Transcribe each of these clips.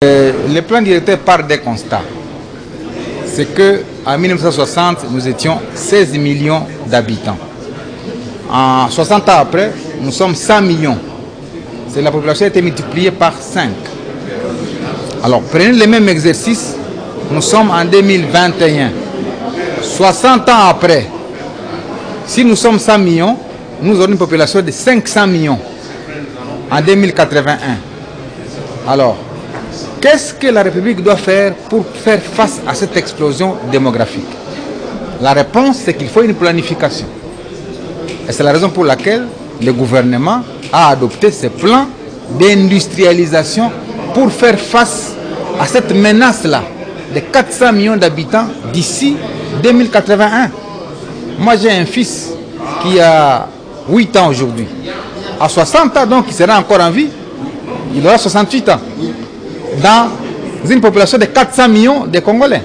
Le plan directeur part des constats. C'est qu'en 1960, nous étions 16 millions d'habitants. En 60 ans après, nous sommes 100 millions. La population a été multipliée par 5. Alors, prenez le même exercice, nous sommes en 2021. 60 ans après, si nous sommes 100 millions, nous aurons une population de 500 millions en 2081. Alors, qu'est-ce que la République doit faire pour faire face à cette explosion démographique? La réponse, c'est qu'il faut une planification. Et c'est la raison pour laquelle le gouvernement a adopté ce plan d'industrialisation pour faire face à cette menace-là de 400 millions d'habitants d'ici 2081. Moi, j'ai un fils qui a 8 ans aujourd'hui. À 60 ans, donc, il sera encore en vie. Il aura 68 ans. Dans une population de 400 millions de Congolais.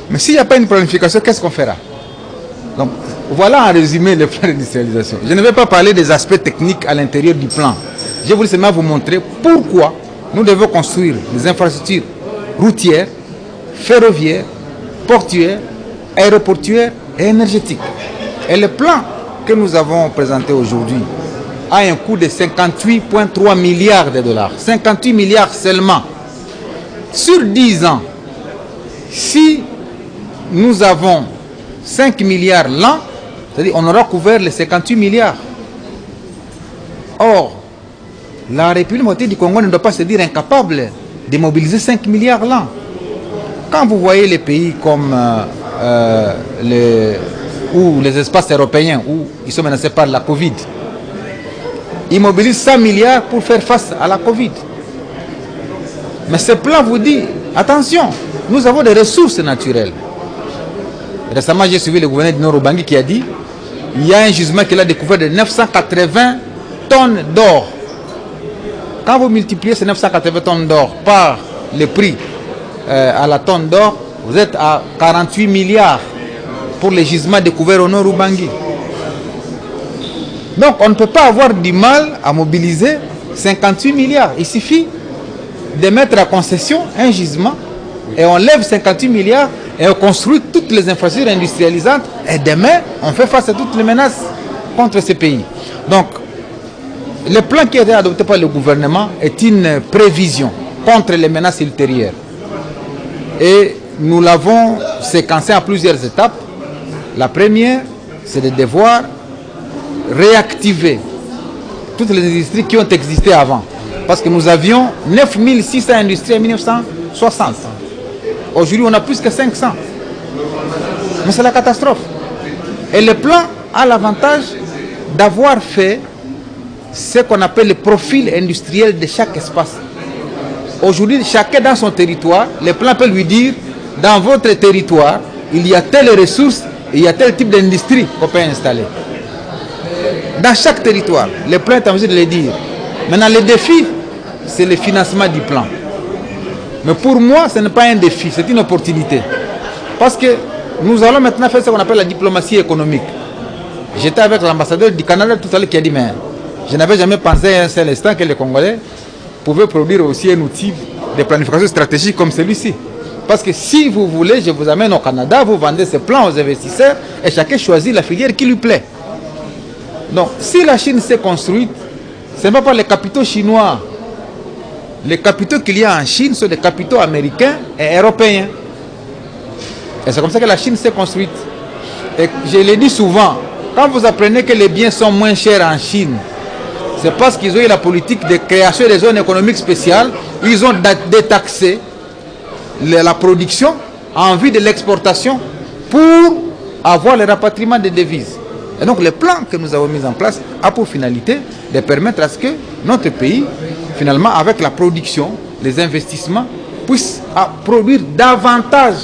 Mais s'il n'y a pas une planification, qu'est-ce qu'on fera? Donc, voilà en résumé le plan d'industrialisation. Je ne vais pas parler des aspects techniques à l'intérieur du plan. Je voulais seulement vous montrer pourquoi nous devons construire des infrastructures routières, ferroviaires, portuaires, aéroportuaires et énergétiques. Et le plan que nous avons présenté aujourd'hui a un coût de 58,3 milliards de dollars. 58 milliards seulement. Sur 10 ans, si nous avons 5 milliards l'an, c'est-à-dire on aura couvert les 58 milliards. Or, la République démocratique du Congo ne doit pas se dire incapable de mobiliser 5 milliards l'an. Quand vous voyez les pays comme les espaces européens où ils sont menacés par la Covid, ils mobilisent 100 milliards pour faire face à la Covid. Mais ce plan vous dit, attention, nous avons des ressources naturelles. Récemment, j'ai suivi le gouverneur du Nord-Ubangi qui a dit, il y a un gisement qu'il a découvert de 980 tonnes d'or. Quand vous multipliez ces 980 tonnes d'or par le prix à la tonne d'or, vous êtes à 48 milliards pour les gisements découverts au Nord-Ubangi. Donc, on ne peut pas avoir du mal à mobiliser 58 milliards. Il suffit de mettre à concession un gisement et on lève 58 milliards et on construit toutes les infrastructures industrialisantes et demain, on fait face à toutes les menaces contre ces pays. Donc, le plan qui a été adopté par le gouvernement est une prévision contre les menaces ultérieures. Et nous l'avons séquencé en plusieurs étapes. La première, c'est de devoir réactiver toutes les industries qui ont existé avant. Parce que nous avions 9600 industries en 1960. Aujourd'hui, on a plus que 500. Mais c'est la catastrophe. Et le plan a l'avantage d'avoir fait ce qu'on appelle le profil industriel de chaque espace. Aujourd'hui, chacun dans son territoire, le plan peut lui dire, dans votre territoire, il y a telle ressource, il y a tel type d'industrie qu'on peut installer. Dans chaque territoire, le plan est en mesure de le dire. Maintenant, le défi, c'est le financement du plan. Mais pour moi, ce n'est pas un défi, c'est une opportunité. Parce que nous allons maintenant faire ce qu'on appelle la diplomatie économique. J'étais avec l'ambassadeur du Canada tout à l'heure qui a dit, mais je n'avais jamais pensé à un seul instant que les Congolais pouvaient produire aussi un outil de planification stratégique comme celui-ci. Parce que si vous voulez, je vous amène au Canada, vous vendez ce plan aux investisseurs et chacun choisit la filière qui lui plaît. Donc, si la Chine s'est construite, ce n'est pas par les capitaux chinois. Les capitaux qu'il y a en Chine sont des capitaux américains et européens. Et c'est comme ça que la Chine s'est construite. Et je le dis souvent, quand vous apprenez que les biens sont moins chers en Chine, c'est parce qu'ils ont eu la politique de création des zones économiques spéciales. Ils ont détaxé la production en vue de l'exportation pour avoir le rapatriement des devises. Et donc le plan que nous avons mis en place a pour finalité de permettre à ce que notre pays, finalement, avec la production, les investissements, puisse produire davantage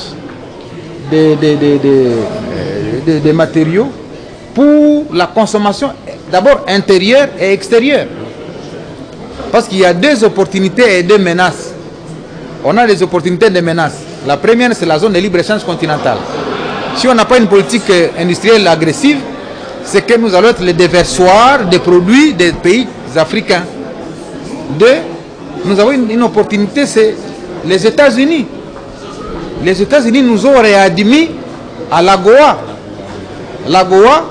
de matériaux pour la consommation d'abord intérieure et extérieure. Parce qu'il y a deux opportunités et deux menaces. On a des opportunités et des menaces. La première, c'est la zone de libre-échange continentale. Si on n'a pas une politique industrielle agressive, c'est que nous allons être les déversoirs des produits des pays africains. Deux, nous avons une opportunité, c'est Les États-Unis. Les États-Unis nous ont réadmis à l'AGOA. L'AGOA,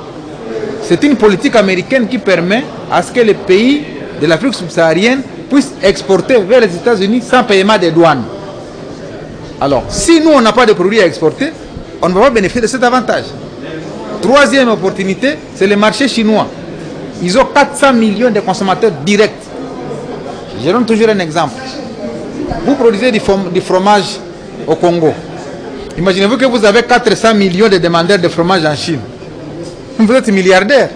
c'est une politique américaine qui permet à ce que les pays de l'Afrique subsaharienne puissent exporter vers les États-Unis sans paiement des douanes. Alors, si nous, on n'a pas de produits à exporter, on ne va pas bénéficier de cet avantage. Troisième opportunité, c'est le marché chinois. Ils ont 400 millions de consommateurs directs. Je donne toujours un exemple. Vous produisez du fromage au Congo. Imaginez-vous que vous avez 400 millions de demandeurs de fromage en Chine. Vous êtes milliardaire.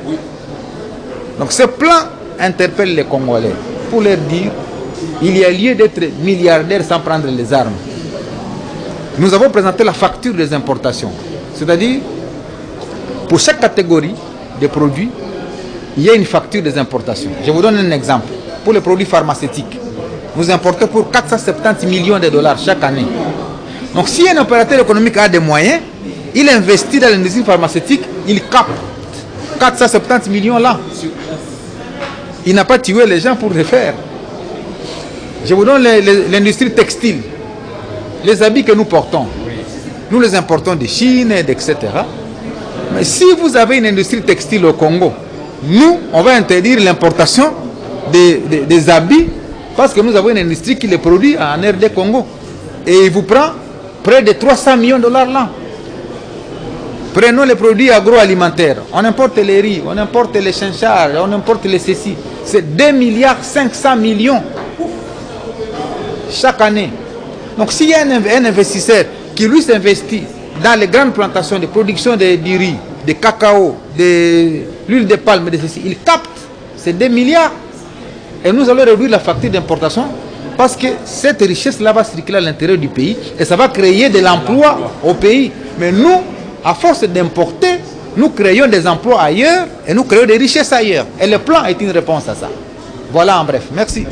Donc ce plan interpelle les Congolais pour leur dire il y a lieu d'être milliardaire sans prendre les armes. Nous avons présenté la facture des importations. C'est-à-dire, pour chaque catégorie de produits, il y a une facture des importations. Je vous donne un exemple. Pour les produits pharmaceutiques, vous importez pour 470 millions de dollars chaque année. Donc si un opérateur économique a des moyens, il investit dans l'industrie pharmaceutique, il capte 470 millions là. Il n'a pas tué les gens pour le faire. Je vous donne l'industrie textile. Les habits que nous portons, nous les importons de Chine, etc. Mais si vous avez une industrie textile au Congo, nous, on va interdire l'importation des habits parce que nous avons une industrie qui les produit en RD Congo. Et il vous prend près de 300 millions de dollars là. Prenons les produits agroalimentaires. On importe les riz, on importe les chinchards, on importe les ceci. C'est 2 milliards 500 millions chaque année. Donc s'il y a un investisseur qui lui s'investit dans les grandes plantations de production du riz, de cacao, de l'huile de palme, de ceci, il capte ces 2 milliards. Et nous allons réduire la facture d'importation parce que cette richesse-là va circuler à l'intérieur du pays et ça va créer de l'emploi au pays. Mais nous, à force d'importer, nous créons des emplois ailleurs et nous créons des richesses ailleurs. Et le plan est une réponse à ça. Voilà en bref. Merci.